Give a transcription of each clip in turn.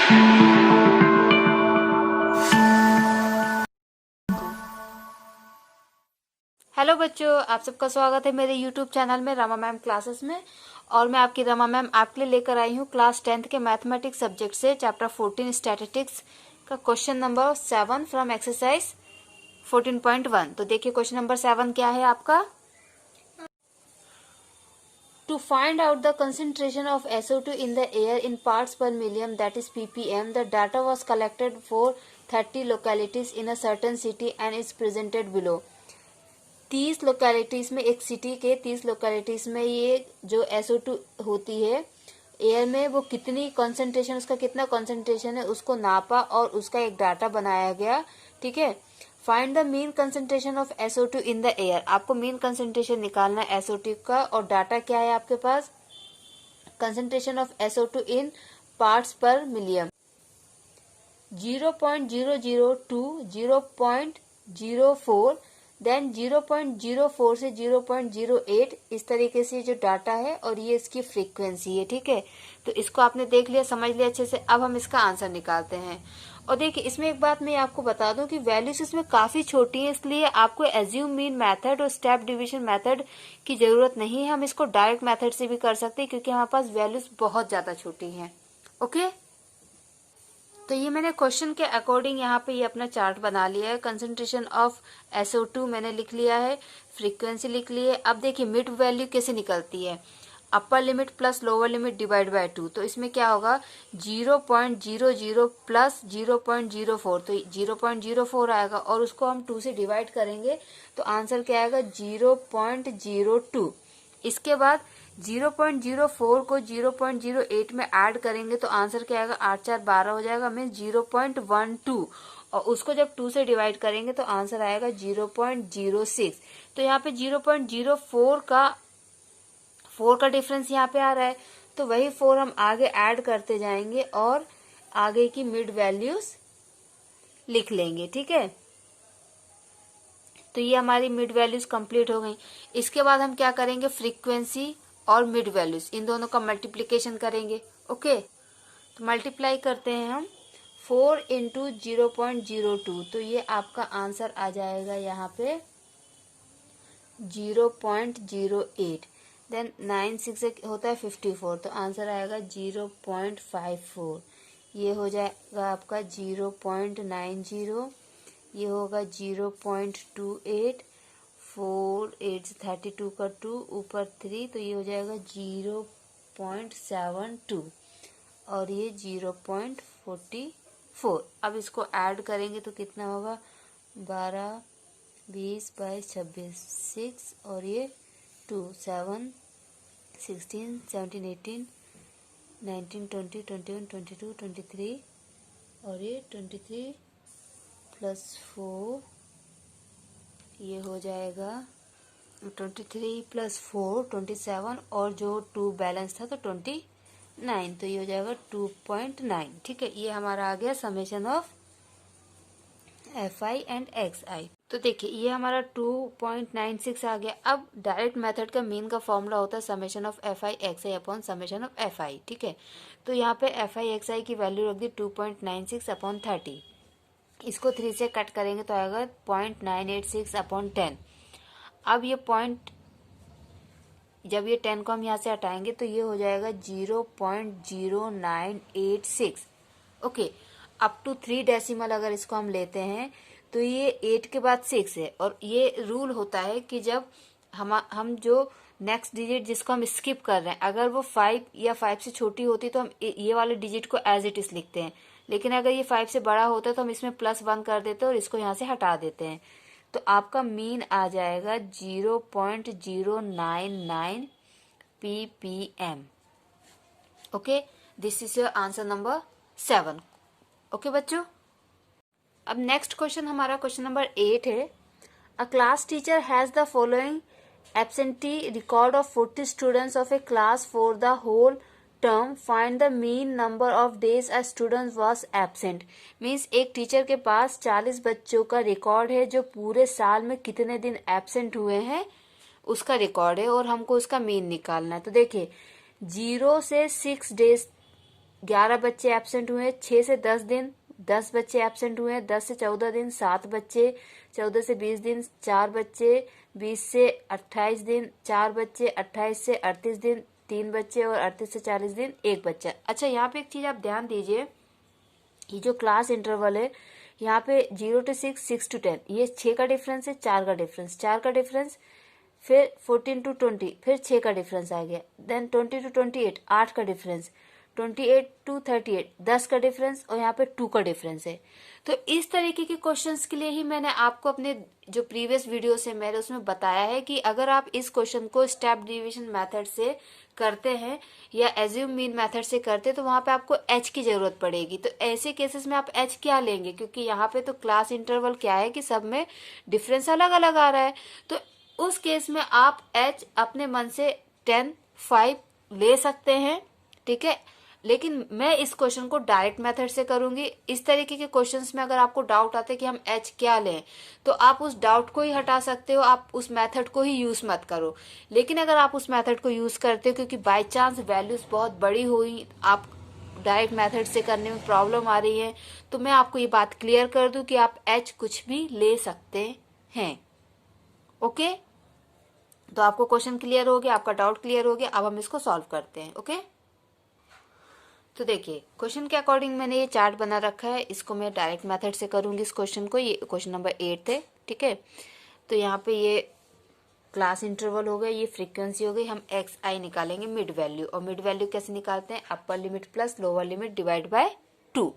Hello बच्चों, आप सबका स्वागत है मेरे YouTube चैनल में रमा मैम क्लासेस में। और मैं आपकी रमा मैम आपके लिए लेकर आई हूँ क्लास 10th के मैथमेटिक्स सब्जेक्ट से चैप्टर 14 स्टैटिस्टिक्स का क्वेश्चन नंबर 7 फ्रॉम एक्सरसाइज 14.1। तो देखिए क्वेश्चन नंबर 7 क्या है आपका। To find out the concentration of SO2 in the air in parts per million, that is ppm, the data was collected for 30 localities in a certain city and is presented below। 30 localities में, एक city के 30 localities में ये जो SO2 होती है air में, वो कितनी कंसंट्रेशन, उसका कितना कंसंट्रेशन है उसको नापा और उसका एक डाटा बनाया गया। ठीक है, find the mean concentration of SO2 in the air. आपको मीन कंसंट्रेशन निकालना है SO2 का, और डाटा क्या है आपके पास, concentration of SO2 in parts per million 0.002, 0.04, then 0.04 से 0.08, इस तरीके से जो डाटा है, और ये इसकी फ्रीक्वेंसी है। ठीक है, तो इसको आपने देख लिया, समझ लिया अच्छे से। अब हम इसका आंसर निकालते हैं। और देखिए इसमें एक बात मैं आपको बता दूं कि वैल्यूज इसमें काफी छोटी है, इसलिए आपको एज्यूम मीन मेथड और स्टेप डिवीजन मेथड की जरूरत नहीं है। हम इसको डायरेक्ट मेथड से भी कर सकते हैं क्योंकि हमारे पास वैल्यूज बहुत ज्यादा छोटी है। ओके, तो ये मैंने क्वेश्चन के अकॉर्डिंग यहाँ पे ये अपना चार्ट बना लिया है। कंसंट्रेशन ऑफ SO2 मैंने लिख लिया है, फ्रीक्वेंसी लिख ली है। अब देखिए मिड वैल्यू कैसे निकलती है, upper limit plus lower limit divide by 2। तो इसमें क्या होगा, 0.00 प्लस 0.04, तो 0.04 आएगा, और उसको हम 2 से डिवाइड करेंगे तो आंसर क्या आएगा, 0.02। इसके बाद 0.04 को 0.08 में ऐड करेंगे तो आंसर क्या आएगा, 8 4 12 हो जाएगा, मीन 0.12। और उसको जब 2 से डिवाइड करेंगे तो आंसर आएगा 0.06। तो यहाँ पे 0.04 का 4 का डिफरेंस यहाँ पे आ रहा है, तो वही 4 हम आगे ऐड करते जाएंगे और आगे की मिड वैल्यूज लिख लेंगे। ठीक है, तो ये हमारी मिड वैल्यूज कंप्लीट हो गई। इसके बाद हम क्या करेंगे, फ्रीक्वेंसी और मिड वैल्यूज इन दोनों का मल्टीप्लीकेशन करेंगे। ओके, तो मल्टीप्लाई करते हैं हम 4 इंटू 0.02, तो ये आपका आंसर आ जाएगा यहाँ पे 0.08। देन 9 6 होता है 54, तो आंसर आएगा 0.54। ये हो जाएगा आपका 0.90, ये होगा 0.28, 4 8 32 का 2 ऊपर 3, तो ये हो जाएगा 0.72, और ये 0.44। अब इसको ऐड करेंगे तो कितना होगा, 12 20 22 26 6, और ये 2 7 16 17 18 19 20 21 22 23, और ये 23 प्लस 4, ये हो जाएगा 23 प्लस 4 27, और जो 2 बैलेंस था तो 29, तो ये हो जाएगा 2.9। ठीक है, ये हमारा आ गया summation of FI and XI। तो देखिए ये हमारा 2.96 आ गया। अब डायरेक्ट मेथड का मीन का फॉर्मूला होता है summation of FI XI upon summation of FI। ठीक है, तो यहाँ पे FI XI की वैल्यू रख दी 2.96 अपॉन 30। इसको 3 से कट करेंगे तो आएगा 0.986 अपॉन 10। अब ये पॉइंट, जब ये 10 को हम यहाँ से हटाएंगे तो ये हो जाएगा 0.0986। ओके, अप टू 3 डेसिमल अगर इसको हम लेते हैं तो ये 8 के बाद 6 है, और ये रूल होता है कि जब हम जो नेक्स्ट डिजिट जिसको हम स्किप कर रहे हैं, अगर वो 5 या 5 से छोटी होती तो हम ये वाले डिजिट को एज इट इज लिखते हैं, लेकिन अगर ये 5 से बड़ा होता है तो हम इसमें +1 कर देते हैं और इसको यहाँ से हटा देते हैं। तो आपका मीन आ जाएगा 0.099 ppm। Okay, this is your answer number 7। Okay बच्चों, अब नेक्स्ट क्वेश्चन हमारा क्वेश्चन नंबर 8 है। अ class teacher has the following absentee record of 40 students of a class for the whole term. Find the mean number of days a student was absent. Means एक teacher के पास 40 बच्चों का record है जो पूरे साल में कितने दिन एब्सेंट हुए हैं उसका रिकॉर्ड है, और हमको उसका मीन निकालना है। तो देखिए 0 से 6 डेज 11 बच्चे एब्सेंट हुए, 6 से 10 दिन 10 बच्चे एब्सेंट हुए, 10 से 14 दिन 7 बच्चे, 14 से 20 दिन 4 बच्चे, 20 से 28 दिन 4 बच्चे, 28 से 38 दिन 3 बच्चे और 38 से 40 दिन 1 बच्चा। अच्छा, यहाँ पे एक चीज आप ध्यान दीजिए, ये जो क्लास इंटरवल है यहाँ पे 0 to 6, 6 to 10, ये 6 का डिफरेंस है, 4 का डिफरेंस, 4 का डिफरेंस, फिर 14 to 20, फिर 6 का डिफरेंस आ गया, देन 20 to 28, 8 का डिफरेंस, 28 to 38, 10 का डिफरेंस और यहाँ पे 2 का डिफरेंस है। तो इस तरीके के क्वेश्चंस के लिए ही मैंने आपको अपने जो प्रीवियस वीडियो से मैंने उसमें बताया है कि अगर आप इस क्वेश्चन को स्टेप डिवीजन मेथड से करते हैं या एज्यूम मीन मेथड से करते हैं तो वहां पे आपको एच की जरूरत पड़ेगी। तो ऐसे केसेस में आप एच क्या लेंगे, क्योंकि यहाँ पे तो क्लास इंटरवल क्या है कि सब में डिफरेंस अलग अलग आ रहा है। तो उस केस में आप एच अपने मन से 10, 5 ले सकते हैं, ठीक है। लेकिन मैं इस क्वेश्चन को डायरेक्ट मेथड से करूंगी। इस तरीके के क्वेश्चंस में अगर आपको डाउट आता है कि हम एच क्या लें तो आप उस डाउट को ही हटा सकते हो, आप उस मेथड को ही यूज मत करो। लेकिन अगर आप उस मेथड को यूज करते हो क्योंकि बाय चांस वैल्यूज बहुत बड़ी हुई, आप डायरेक्ट मेथड से करने में प्रॉब्लम आ रही है, तो मैं आपको ये बात क्लियर कर दूं कि आप एच कुछ भी ले सकते हैं। ओके, तो आपको क्वेश्चन क्लियर हो गया, आपका डाउट क्लियर हो गया। अब हम इसको सॉल्व करते हैं। ओके, तो देखिए क्वेश्चन के अकॉर्डिंग मैंने ये चार्ट बना रखा है, इसको मैं डायरेक्ट मेथड से करूंगी इस क्वेश्चन को। ये क्वेश्चन नंबर 8 है, ठीक है। तो यहाँ पे ये क्लास इंटरवल हो गया, ये फ्रीक्वेंसी हो गई। हम एक्स आई निकालेंगे मिड वैल्यू, और मिड वैल्यू कैसे निकालते हैं, upper limit plus lower limit divide by 2।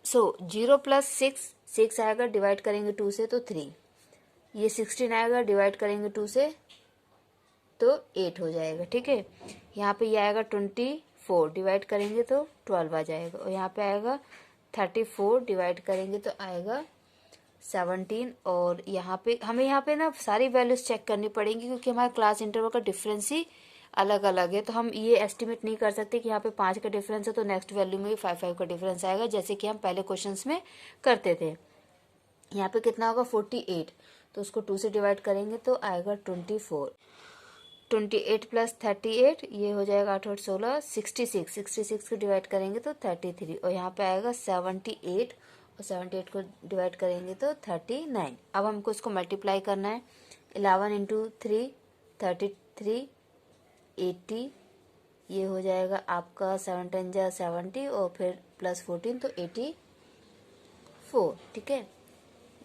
So 0 plus 6 आएगा, डिवाइड करेंगे 2 से तो 3, ये 16 आएगा, डिवाइड करेंगे 2 से तो 8 हो जाएगा, ठीक है। यहाँ पे ये आएगा 24, डिवाइड करेंगे तो 12 आ जाएगा, और यहाँ पे आएगा 34, डिवाइड करेंगे तो आएगा 17। और यहाँ पे हमें यहाँ पे ना सारी वैल्यूज चेक करनी पड़ेंगी क्योंकि हमारे क्लास इंटरवल का डिफरेंस ही अलग अलग है। तो हम ये एस्टिमेट नहीं कर सकते कि यहाँ पे 5 का डिफरेंस है तो नेक्स्ट वैल्यू में भी 5 का डिफरेंस आएगा, जैसे कि हम पहले क्वेश्चंस में करते थे। यहाँ पे कितना होगा 48, तो उसको 2 से डिवाइड करेंगे तो आएगा 24। 28 प्लस 38 ये हो जाएगा 8 और 16 66 को डिवाइड करेंगे तो 33, और यहाँ पे आएगा 78, और 78 को डिवाइड करेंगे तो 39। अब हमको इसको मल्टीप्लाई करना है, 11 इंटू 3 33, 80, ये हो जाएगा आपका 7 10 जा 70 और फिर प्लस 14 तो 84, ठीक है।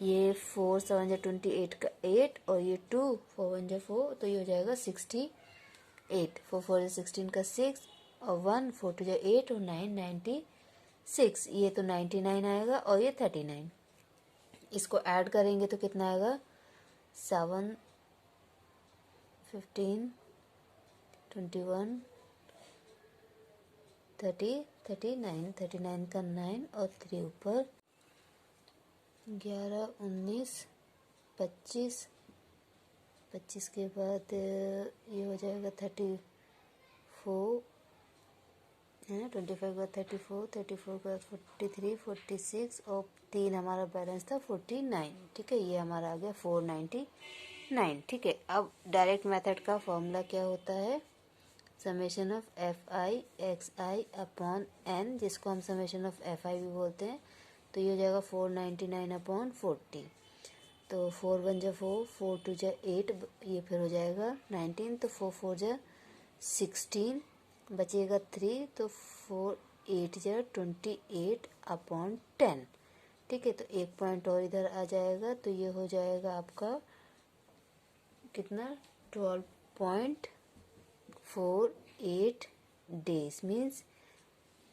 ये 4 7 जा 28 का 8 और ये 2 4 1 जा 4 तो ये हो जाएगा 68। 4 4 जा 16 का 6 और 1 4 2 जा 8 और 9 96, ये तो 99 आएगा और ये 39। इसको ऐड करेंगे तो कितना आएगा 7 15 21 30 39 का 9 और 3 ऊपर 11 19 25 के बाद ये हो जाएगा 34 है, 25 के बाद 34 के बाद 43 46 और 3 हमारा बैलेंस था 49, ठीक है। ये हमारा आ गया 499, ठीक है। अब डायरेक्ट मेथड का फॉर्मूला क्या होता है, summation of F I X I upon N, जिसको हम समेशन ऑफ एफ आई भी बोलते हैं। तो ये हो जाएगा 499 अपॉन 40, तो 4 1 जा 4 4 2 जा 8, ये फिर हो जाएगा 19, तो 4 4 जा 16, बचेगा 3, तो 4 8 जा 28 अपॉन 10, ठीक है। तो एक पॉइंट और इधर आ जाएगा, तो ये हो जाएगा आपका कितना 12.48 डेज, मीन्स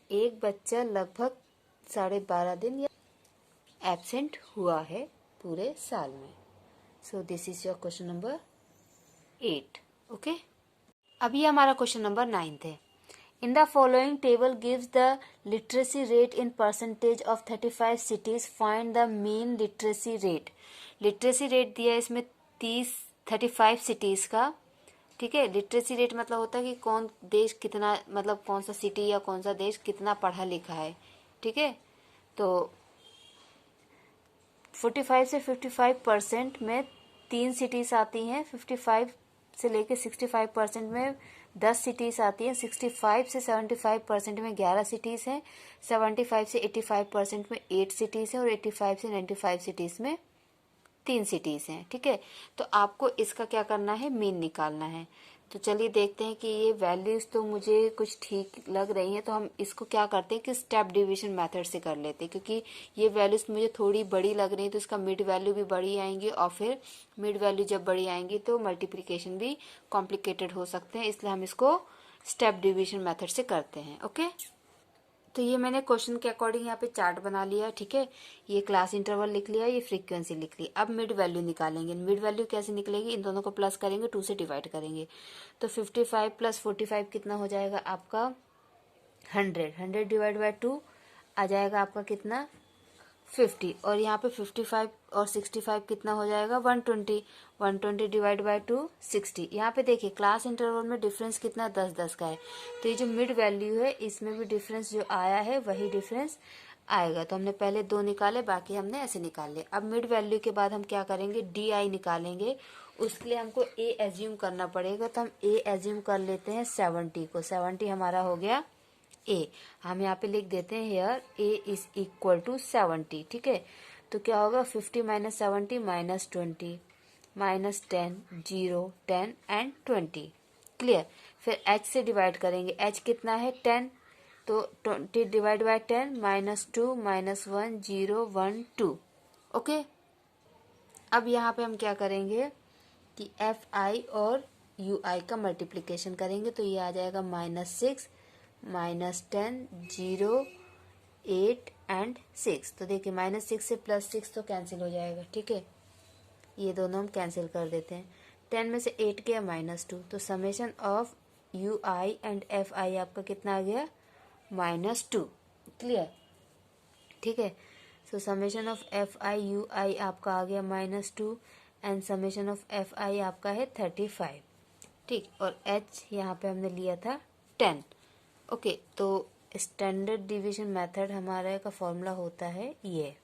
एक बच्चा लगभग 12.5 दिन या एब्सेंट हुआ है पूरे साल में। So this is your question number 8, okay. अभी हमारा क्वेश्चन नंबर 9 है। In the following table gives the literacy rate in percentage of 35 cities, find the mean literacy rate. Literacy rate दिया है इसमें 35 सिटीज का, ठीक है। लिटरेसी रेट मतलब होता है कि कौन देश कितना, मतलब कौन सा सिटी या कौन सा देश कितना पढ़ा लिखा है, ठीक है। तो 45 से 55% में 3 सिटीज आती हैं, 55 से लेके 65% में 10 सिटीज़ आती हैं। 65 से 75% में 11 सिटीज़ हैं, 75 से 85% में 8 सिटीज़ हैं और 85 से 95 सिटीज़ में 3 सिटीज़ हैं। ठीक है, तो आपको इसका क्या करना है, मीन निकालना है। तो चलिए देखते हैं कि ये वैल्यूज़ तो मुझे कुछ ठीक लग रही हैं, तो हम इसको क्या करते हैं कि स्टेप डिवीजन मेथड से कर लेते हैं, क्योंकि ये वैल्यूज़ मुझे थोड़ी बड़ी लग रही है तो इसका मिड वैल्यू भी बड़ी आएंगी और फिर मिड वैल्यू जब बड़ी आएंगी तो मल्टीप्लिकेशन भी कॉम्प्लिकेटेड हो सकते हैं, इसलिए हम इसको स्टेप डिवीजन मेथड से करते हैं। ओके, तो ये मैंने क्वेश्चन के अकॉर्डिंग यहाँ पे चार्ट बना लिया। ठीक है, ये क्लास इंटरवल लिख लिया, ये फ्रीक्वेंसी लिख ली। अब मिड वैल्यू निकालेंगे। मिड वैल्यू कैसे निकलेगी, इन दोनों को प्लस करेंगे, 2 से डिवाइड करेंगे। तो 55 प्लस 45 कितना हो जाएगा आपका 100। 100 डिवाइड बाय 2 आ जाएगा आपका कितना 50। और यहाँ पे 55 और 65 कितना हो जाएगा 120। 120 डिवाइड बाय 2 60। यहाँ पे देखिए क्लास इंटरवल में डिफरेंस कितना 10-10 का है, तो ये जो मिड वैल्यू है इसमें भी डिफरेंस जो आया है वही डिफरेंस आएगा। तो हमने पहले 2 निकाले, बाकी हमने ऐसे निकाल लिए। अब मिड वैल्यू के बाद हम क्या करेंगे, डी आई निकालेंगे। उसके लिए हमको ए एज्यूम करना पड़ेगा, तो हम ए एज्यूम कर लेते हैं 70 को। 70 हमारा हो गया ए। हम यहाँ पे लिख देते हैं here A is equal to 70। ठीक है, तो क्या होगा 50 minus 70 minus 20 minus 10 0 10 and 20। Clear. फिर h से डिवाइड करेंगे, h कितना है 10, तो 20 divide by 10 minus 2 minus 1 0 1 2। Okay, अब यहाँ पे हम क्या करेंगे कि एफ आई और यू आई का मल्टीप्लिकेशन करेंगे, तो ये आ जाएगा -6 -10 0 8 एंड 6। तो देखिए -6 से +6 तो कैंसिल हो जाएगा। ठीक है, ये दोनों हम कैंसिल कर देते हैं। 10 में से 8 गया -2, तो summation of U I and F I आपका कितना आ गया -2। क्लियर। ठीक है, so summation of F I U I आपका आ गया -2 and summation of F I आपका है 35। ठीक, और h यहाँ पे हमने लिया था 10। ओके, तो स्टैंडर्ड डिवीजन मेथड हमारे का फॉर्मूला होता है ये।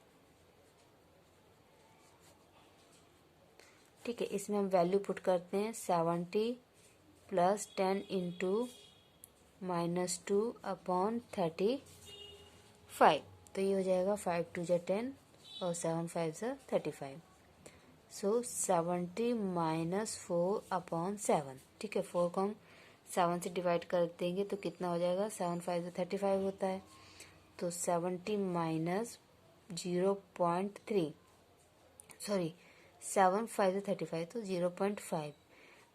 ठीक है, इसमें हम वैल्यू पुट करते हैं 70 प्लस 10 इंटू -2 अपॉन 35। तो ये हो जाएगा 5 2 जा 10 और 7 5 जा 35। सो 70 माइनस 4 अपॉन 7। ठीक है, 4 को हम 7 से डिवाइड कर देंगे तो कितना हो जाएगा 7 5 से 35 होता है। तो 70 माइनस 0.3 सॉरी 7 5 से 35 तो 0.5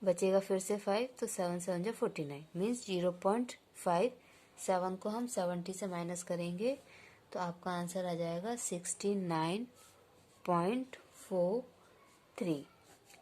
बचेगा, फिर से 5 तो 7 7 जा 49 मीन्स 0.5। 7 को हम 70 से माइनस करेंगे तो आपका आंसर आ जाएगा 69.43।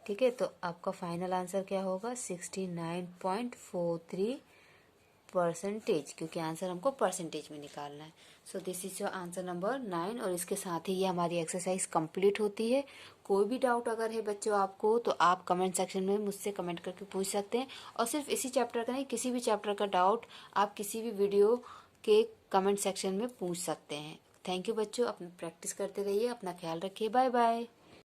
ठीक है, तो आपका फाइनल आंसर क्या होगा 69.43%, क्योंकि आंसर हमको परसेंटेज में निकालना है। So this is your answer number 9। और इसके साथ ही ये हमारी एक्सरसाइज कंप्लीट होती है। कोई भी डाउट अगर है बच्चों आपको, तो आप कमेंट सेक्शन में मुझसे कमेंट करके पूछ सकते हैं। और सिर्फ इसी चैप्टर का नहीं, किसी भी चैप्टर का डाउट आप किसी भी वीडियो के कमेंट सेक्शन में पूछ सकते हैं। थैंक यू बच्चों, अपनी प्रैक्टिस करते रहिए, अपना ख्याल रखिए, बाय बाय।